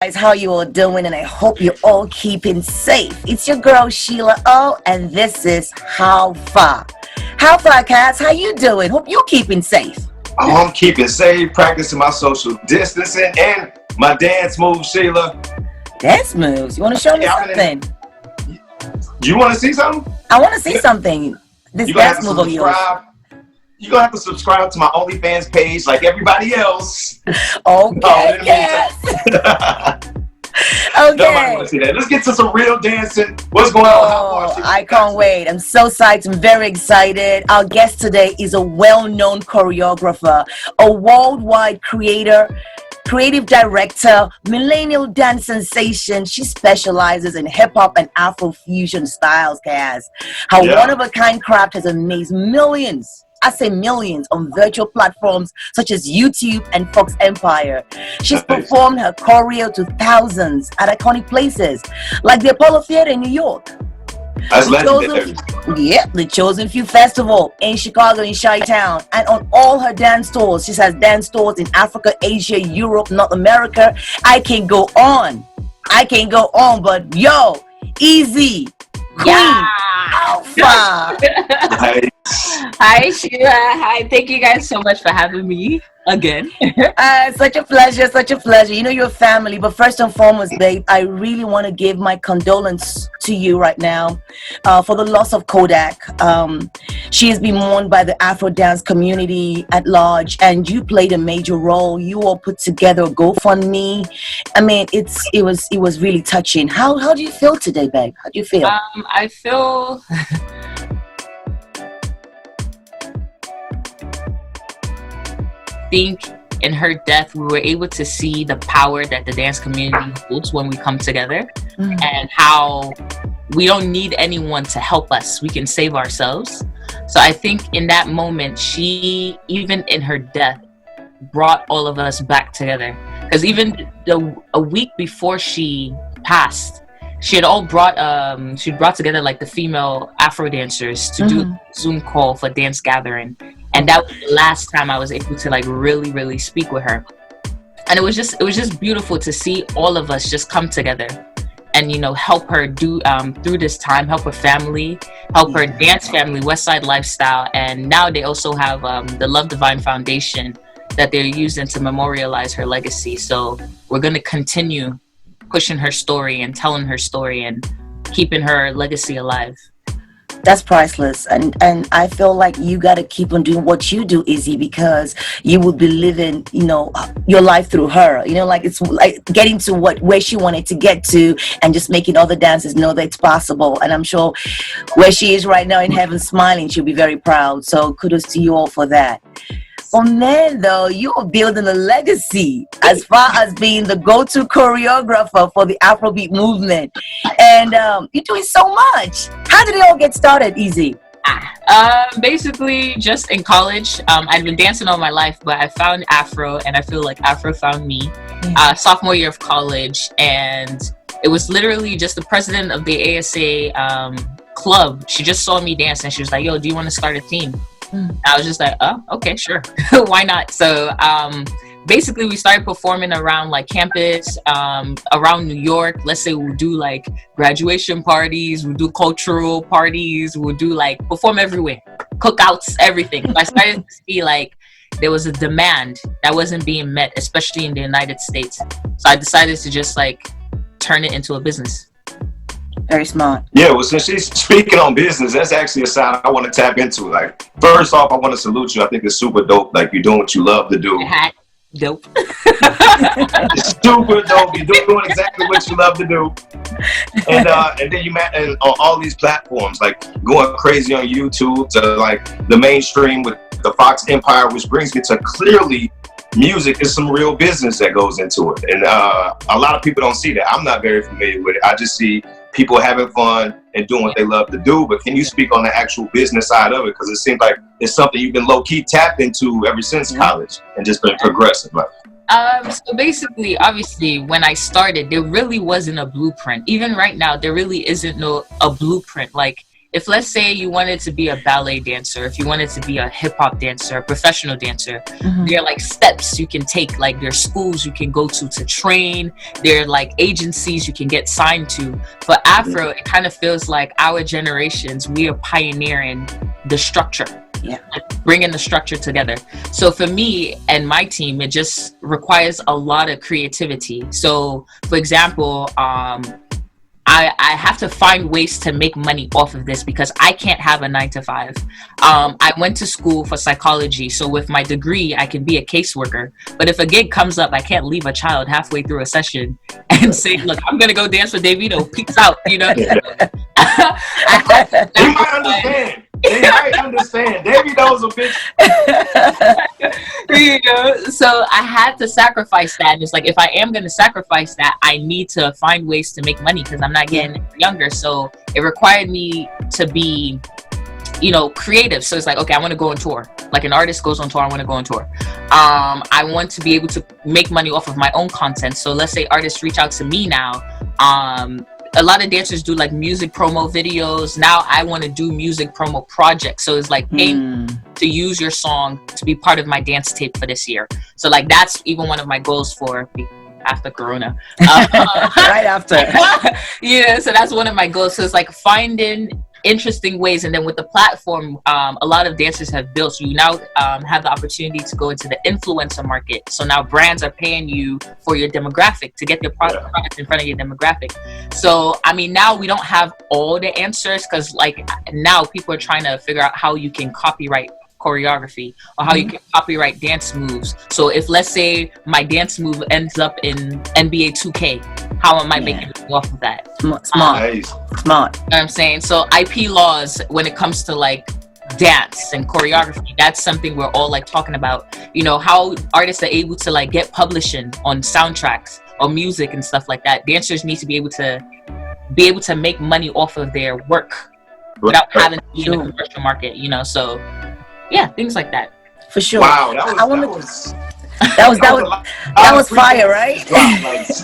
Guys, how you all doing? And I hope you're all keeping safe. It's your girl SheilaO, and this is How Far. How far, Cass? How you doing? Hope you're keeping safe. Oh, I'm keeping safe, practicing my social distancing and my dance moves, Sheila. Dance moves? You want to show me something? You want to see something? I want to see something. This dance move of yours. You're going to have to subscribe to my OnlyFans page like everybody else. Okay, yes. Okay. Nobody want to see that. Let's get to some real dancing. What's going on? I can't wait. I'm so psyched. I'm very excited. Our guest today is a well-known choreographer, a worldwide creator, creative director, millennial dance sensation. She specializes in hip-hop and Afro-fusion styles, Kaz. Her one-of-a-kind craft has amazed millions. I say millions on virtual platforms such as YouTube and Fox Empire. She's performed her choreo to thousands at iconic places like the Apollo Theater in New York. That's legendary. The Chosen Few Festival in Chicago in Chi-Town, and on all her dance tours. She has dance tours in Africa, Asia, Europe, North America. I can go on, but yo, Izzy, Queen, Alpha. Hi Sheila. Hi, thank you guys so much for having me again. Such a pleasure. You know, you're family, but first and foremost, babe, I really want to give my condolence to you right now for the loss of KODAK. She has been mourned by the Afro dance community at large, and you played a major role. You all put together a GoFundMe. I mean, it was really touching. How do you feel today, babe? How do you feel? I feel think in her death we were able to see the power that the dance community holds when we come together, and how we don't need anyone to help us, we can save ourselves. So I think in that moment, she, even in her death, brought all of us back together, because even a week before she passed, she had all brought together like the female Afro dancers to do a Zoom call for dance gathering. And that was the last time I was able to like really speak with her. And it was just beautiful to see all of us just come together and, you know, help her do through this time, help her family, help her dance family, Westside Lifestyle. And now they also have the Love Divine Foundation that they're using to memorialize her legacy. So we're going to continue pushing her story and telling her story and keeping her legacy alive. That's priceless, and I feel like you got to keep on doing what you do, Izzy, because you will be living, you know, your life through her. You know, like it's like getting to where she wanted to get to, and just making other dancers know that it's possible. And I'm sure where she is right now in heaven, smiling, she'll be very proud. So kudos to you all for that. From there, though, you are building a legacy as far as being the go-to choreographer for the Afrobeat movement. And you're doing so much. How did it all get started, Izzy? Basically, just in college. I'd been dancing all my life, but I found Afro, and I feel like Afro found me. Sophomore year of college, and it was literally just the president of the ASA club. She just saw me dance, and she was like, yo, do you want to start a team? I was just like, oh, okay, sure. Why not? So basically we started performing around like campus, around New York. Let's say we'll do like graduation parties, we'll do cultural parties, we'll do like perform everywhere, cookouts, everything. So I started to see like there was a demand that wasn't being met, especially in the United States. So I decided to just like turn it into a business. Very smart. Yeah, well, since she's speaking on business, that's actually a sign I want to tap into. Like, first off, I want to salute you. I think it's super dope. Like, you're doing what you love to do. Dope. It's super dope. You're doing exactly what you love to do. And then you met on all these platforms, like going crazy on YouTube to like the mainstream with the Fox Empire, which brings me to clearly music is some real business that goes into it. And a lot of people don't see that. I'm not very familiar with it. I just see people having fun and doing what they love to do. But can you speak on the actual business side of it? Because it seems like it's something you've been low-key tapped into ever since college and just been progressive. So basically, obviously, when I started, there really wasn't a blueprint. Even right now, there really isn't a blueprint. Like, if let's say you wanted to be a ballet dancer, if you wanted to be a hip hop dancer, a professional dancer, there are like steps you can take, like there are schools you can go to train, there are like agencies you can get signed to. For Afro, it kind of feels like our generations, we are pioneering the structure. Yeah, like bringing the structure together. So for me and my team, it just requires a lot of creativity. So for example, I have to find ways to make money off of this because I can't have a 9-to-5. I went to school for psychology, so with my degree, I can be a caseworker. But if a gig comes up, I can't leave a child halfway through a session and say, "Look, I'm gonna go dance with Davido. Peace out." You know. They might understand. They might understand. Davido's a bitch. You know, so I had to sacrifice that. And it's like, if I am going to sacrifice that, I need to find ways to make money because I'm not getting younger. So it required me to be, you know, creative. So it's like, okay, I want to go on tour. Like an artist goes on tour, I want to go on tour. I want to be able to make money off of my own content. So let's say artists reach out to me now. A lot of dancers do like music promo videos. Now I want to do music promo projects. So it's like paying to use your song to be part of my dance tape for this year. So like that's even one of my goals for after Corona. Right after. Yeah, so that's one of my goals. So it's like finding interesting ways, and then with the platform, a lot of dancers have built. So you now have the opportunity to go into the influencer market. So now brands are paying you for your demographic to get their product in front of your demographic. So I mean, now we don't have all the answers because like now people are trying to figure out how you can copyright choreography or how you can copyright dance moves. So if let's say my dance move ends up in NBA 2K, how am I making money off of that? Smart. You know what I'm saying? So IP laws when it comes to like dance and choreography, that's something we're all like talking about. You know, how artists are able to like get publishing on soundtracks or music and stuff like that. Dancers need to be able to make money off of their work without having to be in the commercial market, you know. So yeah, things like that. For sure. Wow, that was fire, right?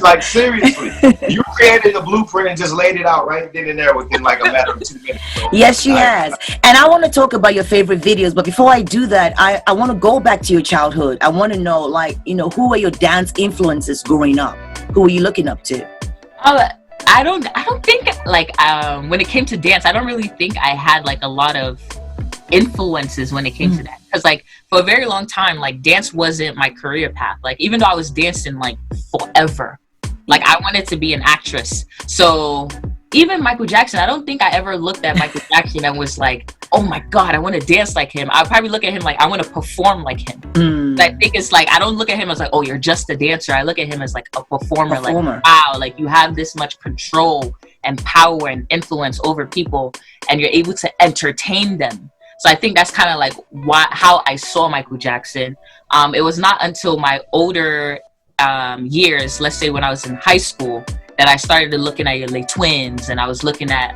Like seriously, you created the blueprint and just laid it out right then and there within like a matter of 2 minutes. So, yes, she has. And I want to talk about your favorite videos, but before I do that, I want to go back to your childhood. I want to know, like, you know, who were your dance influences growing up? Who were you looking up to? I don't think like when it came to dance, I don't really think I had like a lot of influences when it came to that, because like for a very long time, like dance wasn't my career path. Like even though I was dancing like forever, like I wanted to be an actress. So even Michael Jackson, I don't think I ever looked at Michael Jackson and was like, oh my God, I want to dance like him. I'll probably look at him like I want to perform like him. I think it's like, I don't look at him as like, oh, you're just a dancer. I look at him as like a performer. Like, wow, like you have this much control and power and influence over people and you're able to entertain them. So I think that's kind of like how I saw Michael Jackson. It was not until my older years, let's say when I was in high school, that I started looking at Les Twins, and I was looking at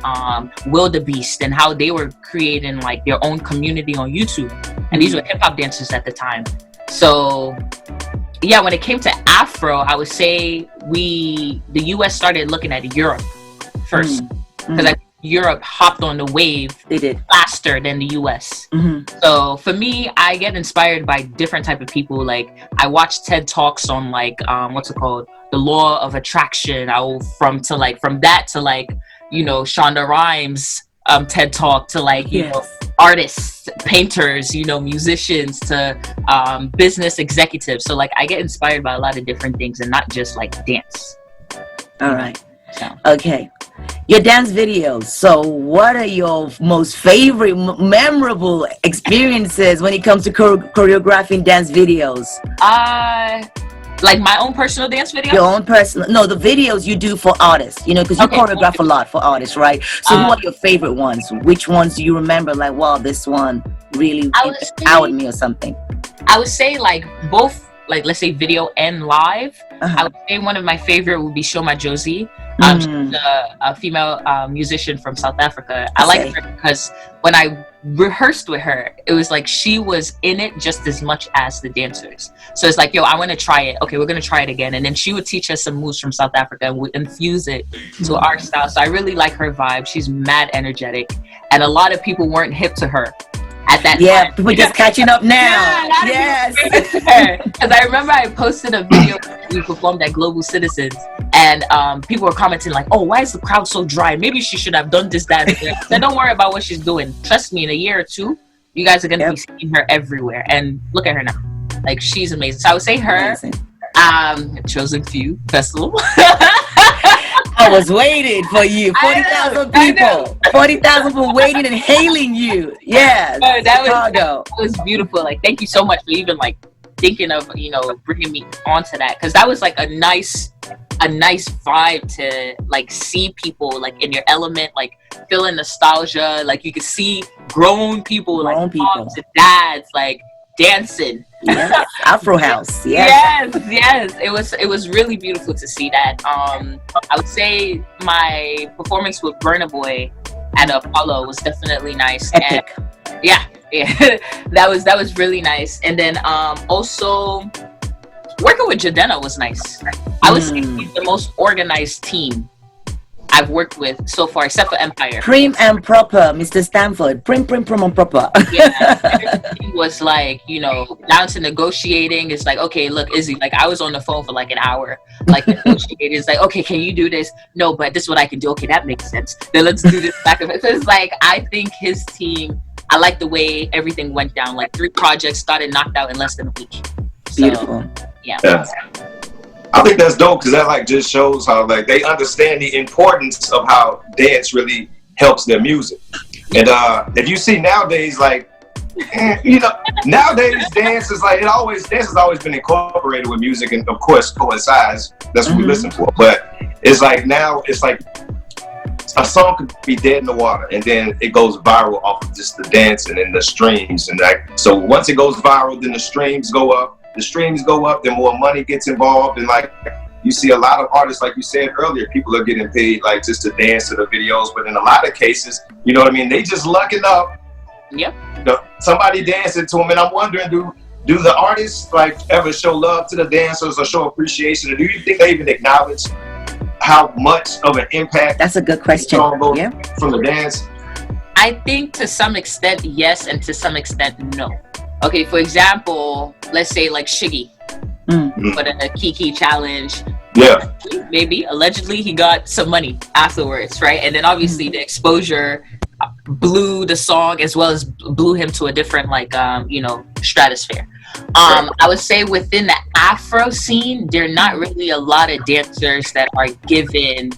Wildebeest and how they were creating like their own community on YouTube. And these were hip hop dancers at the time. So yeah, when it came to Afro, I would say the US started looking at Europe first, because Europe hopped on the wave faster than the US. So for me, I get inspired by different type of people. Like I watch TED Talks on like what's it called, the law of attraction. I will from that to like, you know, Shonda Rhimes TED Talk to like, you know, artists, painters, you know, musicians to business executives. So like I get inspired by a lot of different things and not just like dance. All right. So. Okay. Your dance videos. So what are your most favorite, memorable experiences when it comes to choreographing dance videos? Like my own personal dance videos? Your own personal, no, the videos you do for artists, you know, because you choreograph a lot for artists, right? So who are your favorite ones? Which ones do you remember, like, wow, this one really empowered me or something? I would say like both like let's say video and live, I would say one of my favorite would be Shoma Josie. She's a female musician from South Africa. I like her because when I rehearsed with her, it was like she was in it just as much as the dancers. So it's like, yo, I want to try it. Okay, we're going to try it again. And then she would teach us some moves from South Africa and we infuse it to our style. So I really like her vibe. She's mad energetic. And a lot of people weren't hip to her at that time. People just catching up now. Yes. Because I remember I posted a video we performed at Global Citizens, and people were commenting like, oh, why is the crowd so dry? Maybe she should have done this, that. So don't worry about what she's doing. Trust me, in a year or two, you guys are going to be seeing her everywhere. And look at her now. Like, she's amazing. So I would say her, Chosen Few Festival. I was waiting for you. 40,000 people. 40,000 people waiting and hailing you. Yes. That was beautiful. Like, thank you so much for even like thinking of, you know, bringing me onto that, because that was like a nice vibe to like see people like in your element, like feeling nostalgia. Like you could see grown people, like moms and dads, like dancing. Yes. Afro house. Yes. It was really beautiful to see that. I would say my performance with Burna Boy and Apollo was definitely nice. Epic. And yeah. that was really nice. And then also working with Jadena was nice. I would say he's the most organized team I've worked with so far, except for Empire. Prim and proper, Mr. Stanford. Prim and proper. Everything was like, you know, down to negotiating. It's like, okay, look, Izzy, like I was on the phone for like an hour, like negotiating. It's like, okay, can you do this? No, but this is what I can do. Okay, that makes sense. Then let's do this back of it. So it's like, I think his team, I like the way everything went down. Like 3 projects started knocked out in less than a week. So, beautiful. Yeah. I think that's dope, because that like just shows how like they understand the importance of how dance really helps their music. And if you see nowadays, like you know, nowadays dance is like dance has always been incorporated with music, and of course coincides. That's what we listen for. But it's like now it's like a song could be dead in the water, and then it goes viral off of just the dancing and the streams, and like so once it goes viral, then the streams go up. The streams go up, then more money gets involved, and like you see a lot of artists, like you said earlier, people are getting paid like just to dance to the videos, but in a lot of cases, you know what I mean, they just lucking up. Yep. You know, somebody dancing to them, and I'm wondering, do the artists like ever show love to the dancers or show appreciation, or do you think they even acknowledge how much of an impact? That's a good question. From the dance. I think to some extent yes, and to some extent no. Okay, for example, let's say like Shiggy put in a Kiki challenge. Yeah. Maybe allegedly he got some money afterwards, right? And then obviously the exposure blew the song as well as blew him to a different like you know, stratosphere. I would say within the Afro scene, there are not really a lot of dancers that are given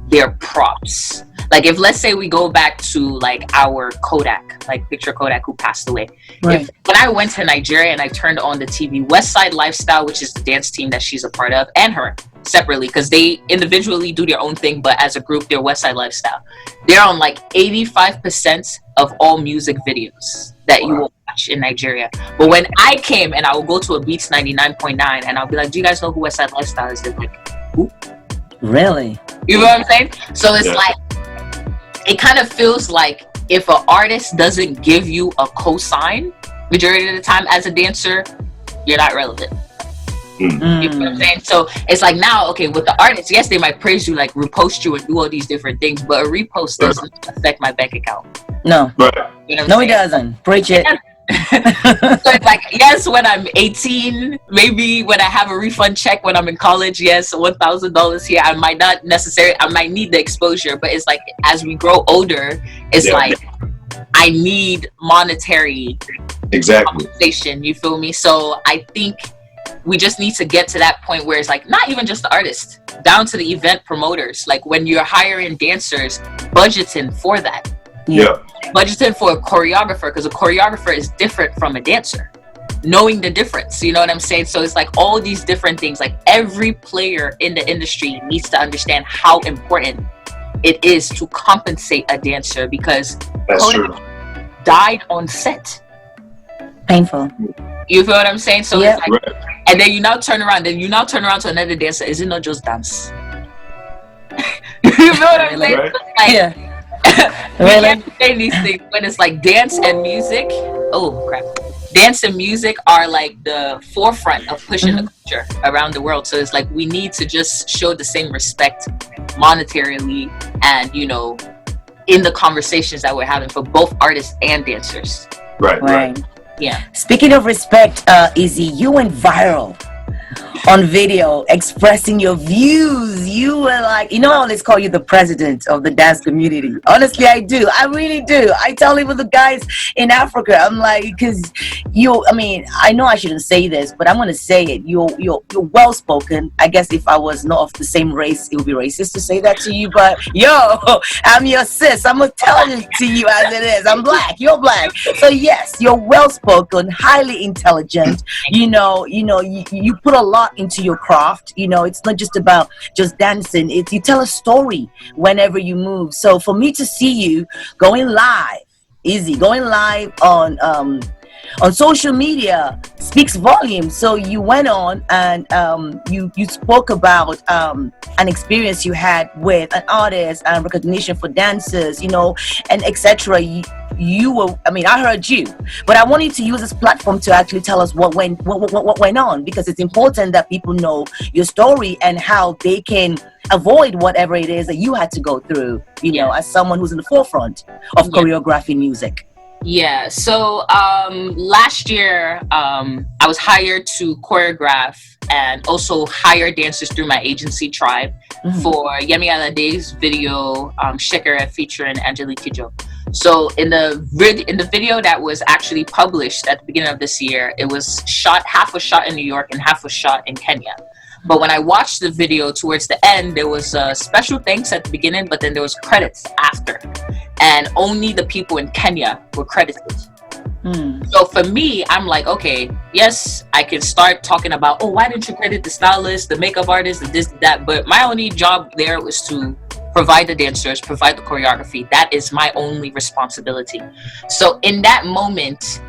their props. Like if let's say we go back to like our KODAK, like picture KODAK who passed away. Right. When I went to Nigeria and I turned on the TV, West Side Lifestyle, which is the dance team that she's a part of, and her separately, because they individually do their own thing, but as a group, they're West Side Lifestyle. They're on like 85% of all music videos that you will watch in Nigeria. But when I came and I will go to a Beats 99.9 and I'll be like, do you guys know who West Side Lifestyle is? They're like, who? Really? You know what I'm saying? So it's like, it kind of feels like if an artist doesn't give you a cosign majority of the time as a dancer, you're not relevant. You know what I'm saying? So it's like now, okay, with the artists, yes, they might praise you, like repost you and do all these different things, but a repost doesn't affect my bank account. No. You know no, it doesn't. Preach it. So it's like, yes, when I'm 18, maybe when I have a refund check when I'm in college, yes, $1,000 here, I might not necessarily, I might need the exposure, but it's like as we grow older, it's like I need monetary compensation, you feel me? So I think we just need to get to that point where it's like not even just the artist, down to the event promoters, like when you're hiring dancers, budgeting for that. Budgeting for a choreographer, because a choreographer is different from a dancer. Knowing the difference, you know what I'm saying? So it's like all these different things, like every player in the industry needs to understand how important it is to compensate a dancer, because died on set. Painful. You feel what I'm saying? So it's like And then you now turn around to another dancer. Is it not just dance? You know what I'm saying? Right. Like, Yeah. we Really? can't say these things when it's like dance and music. Oh crap. Dance and music are like the forefront of pushing the culture around the world. So it's like we need to just show the same respect monetarily and, you know, in the conversations that we're having for both artists and dancers. Right. Yeah. Speaking of respect, Izzy, you went viral on video expressing your views. You were like, you know, I always call you the president of the dance community. Honestly, I do. I really do. I tell even the guys in Africa, I'm like, because I mean, I know I shouldn't say this, but I'm going to say it. You're well spoken. I guess if I was not of the same race, it would be racist to say that to you. But yo, I'm your sis. I'm going to tell it to you as it is. I'm black. You're black. So yes, you're well spoken, highly intelligent. You put a lot into your craft. You know, it's not just about just dancing. You tell a story whenever you move. So for me to see you going live, Izzy, going live on social media speaks volumes. So you went on and you spoke about an experience you had with an artist and recognition for dancers, you know, and etc. You were, I mean, I heard you, but I want you to use this platform to actually tell us what went on, because it's important that people know your story and how they can avoid whatever it is that you had to go through, you know, as someone who's in the forefront of choreographing music. Yeah, so last year I was hired to choreograph and also hire dancers through my agency Tribe for Yemi Alade's video Shekere featuring Angelique Kidjo. So in the video that was actually published at the beginning of this year, it was shot, half was shot in New York and half was shot in Kenya. But when I watched the video towards the end, there was a special thanks at the beginning, but then there was credits after. And only the people in Kenya were credited. So for me, I'm like, okay, yes, I can start talking about, oh, why didn't you credit the stylist, the makeup artist, and this, that. But my only job there was to provide the dancers, provide the choreography. That is my only responsibility. So in that moment,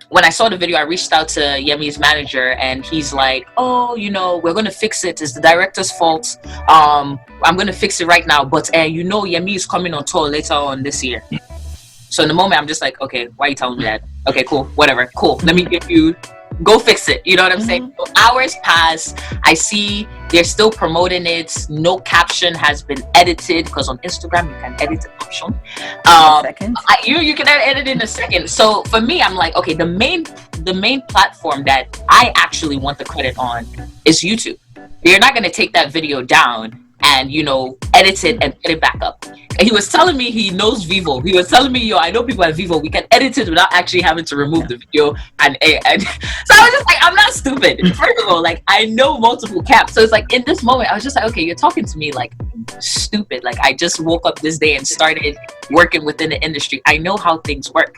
when I saw the video, I reached out to Yemi's manager and he's like, oh, you know, we're going to fix it. It's the director's fault. I'm going to fix it right now. But, you know, Yemi is coming on tour later on this year. So in the moment, I'm just like, okay, why are you telling me that? Okay, cool, whatever, cool. Let me give you, go fix it. You know what I'm saying? So hours pass. I see they're still promoting it. No caption has been edited, because on Instagram, you can edit the caption. You can edit in a second. So for me, I'm like, okay, the main platform that I actually want the credit on is YouTube. They're not going to take that video down and, you know, edit it and put it back up. And he was telling me he knows Vivo. He was telling me, yo, I know people at Vivo. We can edit it without actually having to remove the video. And so I was just like, I'm not stupid. First of all, like, I know multiple caps. So it's like, in this moment, I was just like, okay, you're talking to me like stupid. Like, I just woke up this day and started working within the industry. I know how things work.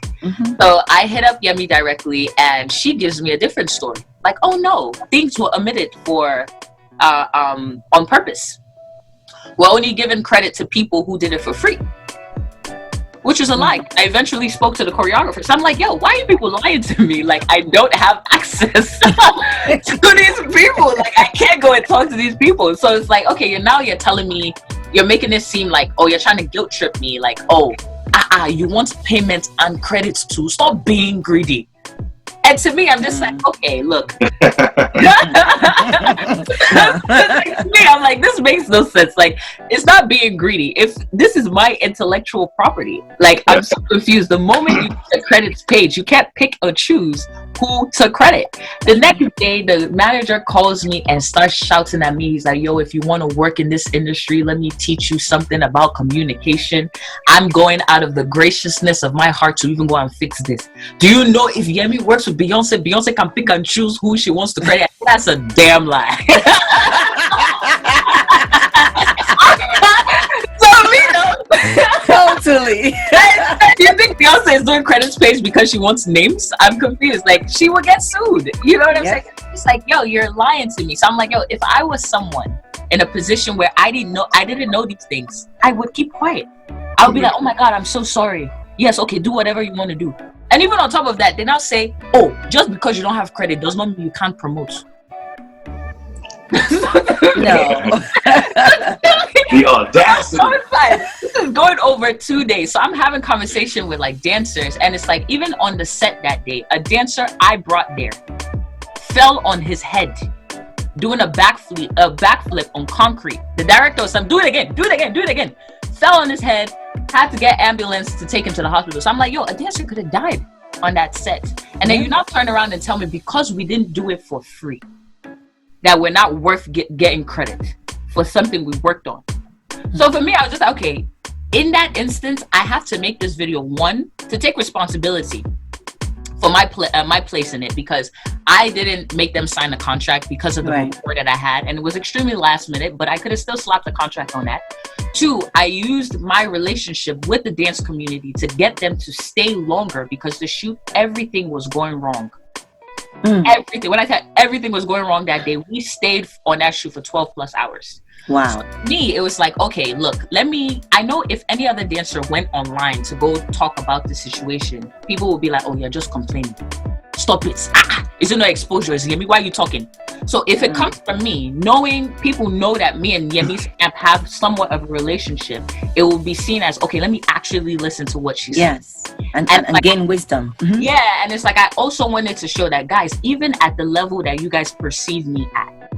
So I hit up Yemi directly and she gives me a different story. Like, oh no, things were omitted for on purpose. We're only giving credit to people who did it for free, which is a lie. I eventually spoke to the choreographers. I'm like, yo, why are you people lying to me? Like, I don't have access to these people. Like, I can't go and talk to these people. So it's like, okay, you're telling me, you're making this seem like, oh, you're trying to guilt trip me. Like, oh, you want payment and credits too. Stop being greedy. And to me, I'm just like, okay, look. To me, I'm like, this makes no sense. Like, it's not being greedy. If this is my intellectual property, like, I'm so confused. The moment you get the credits page, you can't pick or choose who to credit. The next day, the manager calls me and starts shouting at me. He's like, yo, if you want to work in this industry, let me teach you something about communication. I'm going out of the graciousness of my heart to even go and fix this. Do you know if Yemi works with Beyonce, Beyonce can pick and choose who she wants to credit? That's a damn lie. Totally. Do you think Beyonce is doing credits page because she wants names? I'm confused. Like, she will get sued. You know what I'm saying? It's like, yo, you're lying to me. So I'm like, yo, if I was someone in a position where I didn't know these things, I would keep quiet. I would be like, oh my God, I'm so sorry. Yes, okay, do whatever you want to do. And even on top of that, they now say, oh, just because you don't have credit does not mean you can't promote. No. The audacity. So it's like, this is going over 2 days. So I'm having conversation with like dancers, and it's like, even on the set that day, a dancer I brought there fell on his head doing a backflip on concrete. The director was like, do it again. Fell on his head, had to get ambulance to take him to the hospital. So I'm like, yo, a dancer could have died on that set. And then you now turn around and tell me, because we didn't do it for free, that we're not worth getting credit for something we worked on. So for me, I was just like, okay, in that instance, I have to make this video, one, to take responsibility for my place in it, because I didn't make them sign a contract because of the report that I had, and it was extremely last minute, but I could have still slapped a contract on that. Two, I used my relationship with the dance community to get them to stay longer, because the shoot, everything was going wrong. Everything. When I said everything was going wrong that day, we stayed on that shoot for 12 plus hours. Wow. So for me, it was like, okay, look, I know if any other dancer went online to go talk about the situation, people would be like, oh, you're just complaining. Stop it. Is it no exposure? Is Yemi? Why are you talking? So if it comes from me, knowing people know that me and Yemi's camp have somewhat of a relationship, it will be seen as, okay, let me actually listen to what she says. Yes. And like, gain wisdom. Yeah. And it's like, I also wanted to show that, guys, even at the level that you guys perceive me at,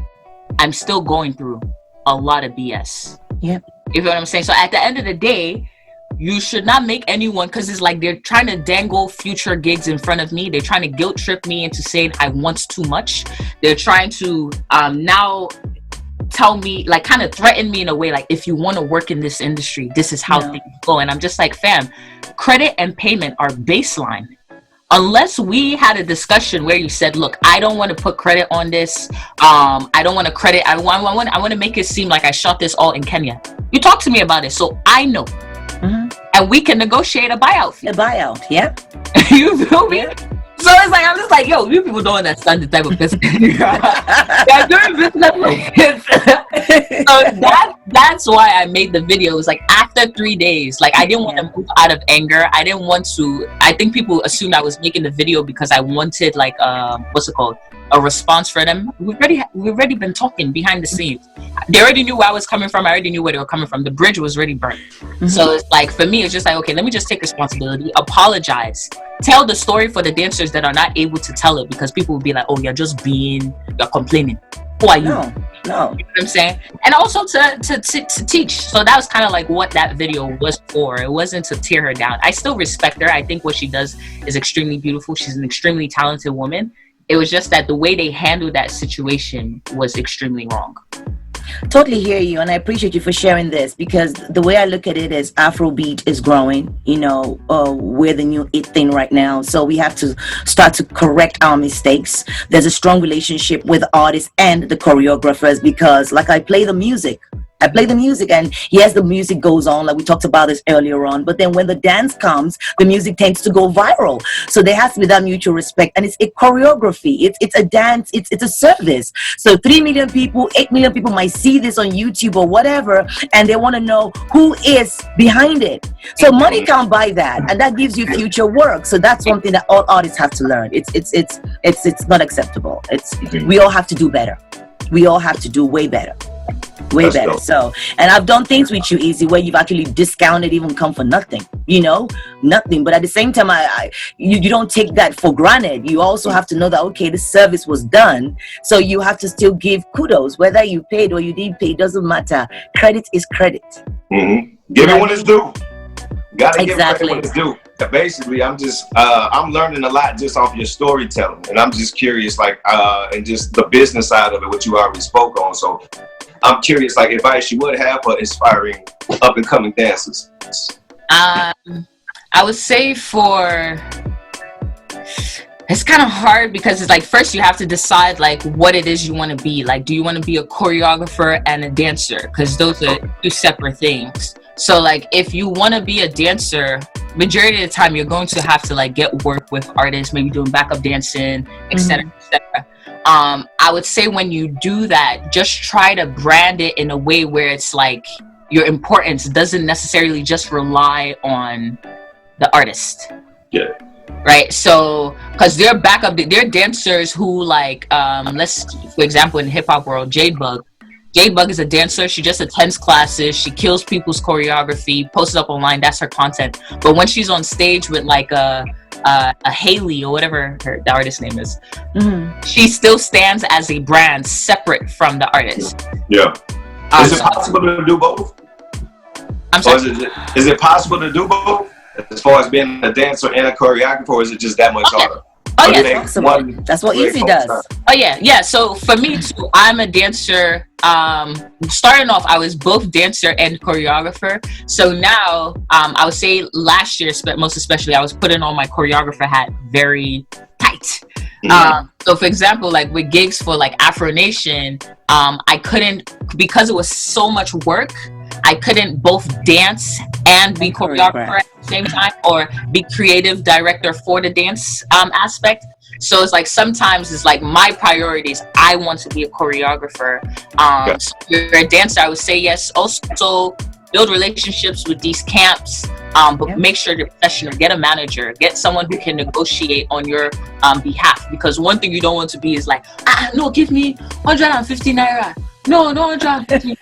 I'm still going through a lot of BS. Yep. You know what I'm saying? So at the end of the day, you should not make anyone, because it's like they're trying to dangle future gigs in front of me. They're trying to guilt trip me into saying I want too much. They're trying to now tell me, like, kind of threaten me in a way, like, if you want to work in this industry, this is how things go. And I'm just like, fam, credit and payment are baseline. Unless we had a discussion where you said, look, I don't want to put credit on this. I don't want to credit. I want to make it seem like I shot this all in Kenya. You talk to me about it, so I know. And we can negotiate a buyout fee. A buyout, yeah. You feel me? So it's like, I'm just like, yo, you people don't understand the type of business. They're doing business like this. So that's why I made the video. It was like, after 3 days, like, I didn't want to move out of anger. I didn't want to, I think people assumed I was making the video because I wanted, like, what's it called? A response for them. We've already been talking behind the scenes. They already knew where I was coming from. I already knew where they were coming from. The bridge was already burnt. So it's like, for me, it's just like, okay, let me just take responsibility, apologize, tell the story for the dancers that are not able to tell it, because people will be like, oh, you're complaining. Who are you? No. You know what I'm saying? And also to teach. So that was kind of like what that video was for. It wasn't to tear her down. I still respect her. I think what she does is extremely beautiful. She's an extremely talented woman. It was just that the way they handled that situation was extremely wrong. Totally hear you, and I appreciate you for sharing this, because the way I look at it is Afrobeat is growing. You know, we're the new it thing right now, so we have to start to correct our mistakes. There's a strong relationship with the artists and the choreographers, because like I play the music, and yes, the music goes on, like we talked about this earlier on, but then when the dance comes, the music tends to go viral. So there has to be that mutual respect, and it's a choreography, it's a dance, it's a service. So 3 million people, 8 million people might see this on YouTube or whatever, and they want to know who is behind it. So money can't buy that, and that gives you future work. So that's one thing that all artists have to learn. It's not acceptable. We all have to do better. We all have to do way better. Way better. Dope. So, and I've done things with you, Izzy, where you've actually discounted, even come for nothing, nothing. But at the same time, you don't take that for granted. You also have to know that, okay, the service was done. So you have to still give kudos, whether you paid or you didn't pay, doesn't matter. Credit is credit. Give it when it's due. Gotta give credit when it's due. Basically, I'm learning a lot just off your storytelling, and I'm just curious, like, and just the business side of it, which you already spoke on. So I'm curious, like, advice you would have for inspiring up and coming dancers. I would say it's kind of hard, because it's like, first you have to decide like what it is you want to be. Like, do you want to be a choreographer and a dancer? Because those are two separate things. So like, if you want to be a dancer, majority of the time you're going to have to like get work with artists, maybe doing backup dancing, etc., etc. I would say when you do that, just try to brand it in a way where it's like your importance doesn't necessarily just rely on the artist. Yeah. right? So because they're backup, they're dancers who like let's, for example, in the hip-hop world, Jade Bug is a dancer. She just attends classes. She kills people's choreography, posts it up online. That's her content. But when she's on stage with like a Haley or whatever the artist name is, she still stands as a brand separate from the artist. Yeah. Is it possible to do both? I'm sorry. Or is it possible to do both as far as being a dancer and a choreographer, or is it just that much harder? Oh yeah, that's what IZZY does. Oh yeah. So for me too, I'm a dancer. Starting off, I was both dancer and choreographer. So now, I would say last year, most especially, I was putting on my choreographer hat very tight. So for example, like with gigs for like Afro Nation, I couldn't, because it was so much work, I couldn't both dance and be choreographer at the same time, or be creative director for the dance aspect. So it's like sometimes it's like my priorities, I want to be a choreographer. So if you're a dancer, I would say yes. Also build relationships with these camps, but make sure you're professional. Get a manager, get someone who can negotiate on your behalf, because one thing you don't want to be is like, no, give me 150 naira. No, 150.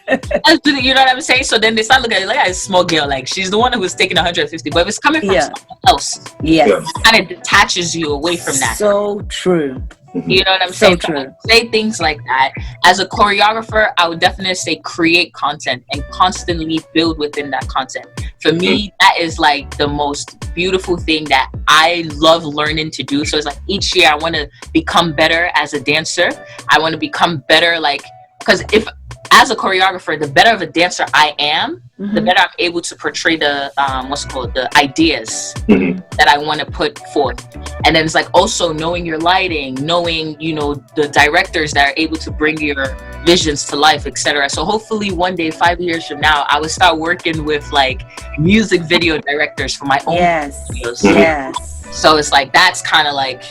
You know what I'm saying? So then they start looking at it like a small girl, like she's the one who was taking 150. But if it's coming from someone else, it kind of detaches you away from that. So true. You know what I'm saying? So I say things like that. As a choreographer, I would definitely say create content and constantly build within that content. For me, that is like the most beautiful thing that I love learning to do. So it's like each year I want to become better as a dancer. I want to become better, like, because if as a choreographer, the better of a dancer I am, the better I'm able to portray the the ideas that I want to put forth. And then it's like also knowing your lighting, knowing, you know, the directors that are able to bring your visions to life, etc. So hopefully one day, 5 years from now, I would start working with like music video directors for my own videos. So it's like that's kind of like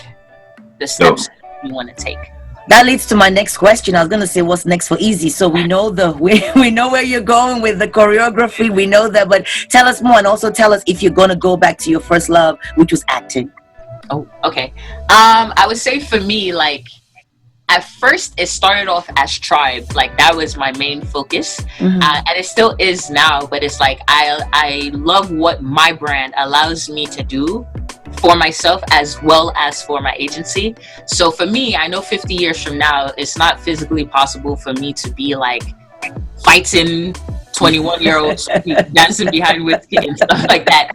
the steps you want to take. That leads to my next question. I was gonna say, what's next for IZZY? So we know we know where you're going with the choreography. We know that, but tell us more, and also tell us if you're gonna go back to your first love, which was acting. Oh, okay. I would say for me, like at first it started off as Tribe. Like that was my main focus, and it still is now. But it's like I love what my brand allows me to do for myself as well as for my agency. So for me, I know 50 years from now, it's not physically possible for me to be like fighting 21-year-olds dancing behind whiskey and stuff like that.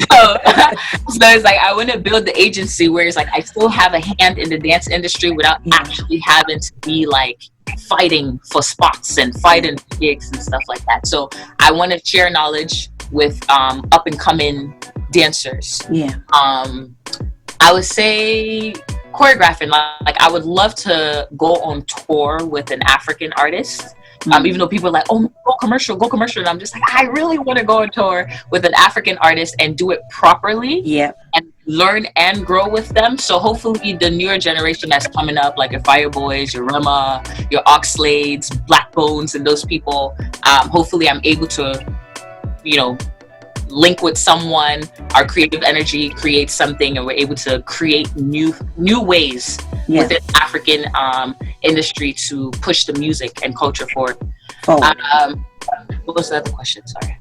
So it's like I want to build the agency where it's like I still have a hand in the dance industry without actually having to be like fighting for spots and fighting for gigs and stuff like that. So I want to share knowledge with up and coming dancers. I would say choreographing, like I would love to go on tour with an African artist. Even though people are like, oh, go commercial, and I'm just like, I really want to go on tour with an African artist and do it properly, and learn and grow with them. So hopefully the newer generation that's coming up, like your Fireboys, your Rema, your Oxlades, Black Bones, and those people, hopefully I'm able to, you know, link with someone, our creative energy creates something, and we're able to create new ways within African industry to push the music and culture forward. What was the other question? Sorry.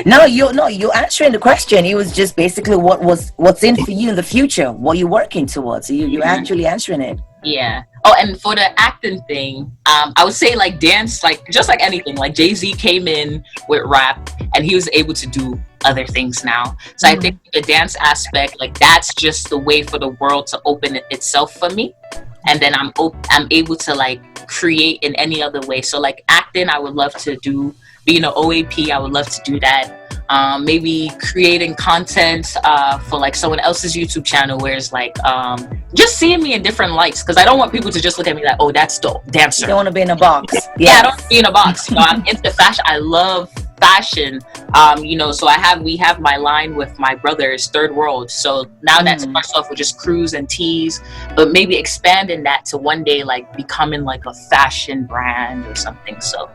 No, you're answering the question. It was just basically what's in for you in the future, what you're working towards. You're actually answering it. Yeah. Oh, and for the acting thing, I would say like dance, like just like anything, like Jay-Z came in with rap and he was able to do other things now. So I think the dance aspect, like that's just the way for the world to open itself for me. And then I'm able to like create in any other way. So like acting, I would love to do. Being an OAP, I would love to do that. Maybe creating content for like someone else's YouTube channel where it's like just seeing me in different lights, because I don't want people to just look at me like, oh, that's the dancer. You don't want to be in a box. I don't want to be in a box. You know, I'm into fashion. I love fashion. You know, so we have my line with my brothers, Third World. So now that starts off with just crews and tees, but maybe expanding that to one day like becoming like a fashion brand or something. So.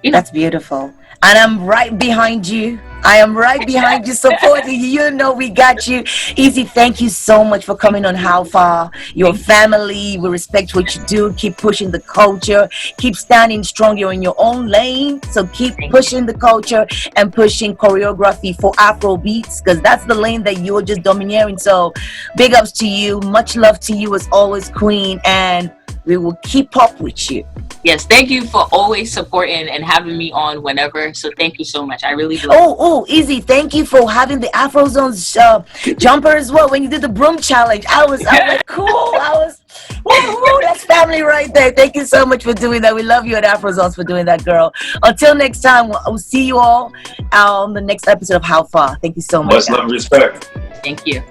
You know. That's beautiful. And I'm right behind you. I am right behind you, supporting you. You know we got you. Izzy, thank you so much for coming on How Far. Your family, we respect what you do. Keep pushing the culture. Keep standing strong. You're in your own lane. So keep pushing the culture and pushing choreography for Afrobeats, because that's the lane that you're just domineering. So big ups to you. Much love to you as always, Queen. And we will keep up with you. Yes, thank you for always supporting and having me on whenever. So thank you so much. I really do. Izzy, thank you for having the Afrozons jumper as well. When you did the broom challenge, I was like, cool. Woo, that's family right there. Thank you so much for doing that. We love you at Afrozons for doing that, girl. Until next time, we'll see you all on the next episode of How Far. Thank you so much. Much love and respect. Thank you.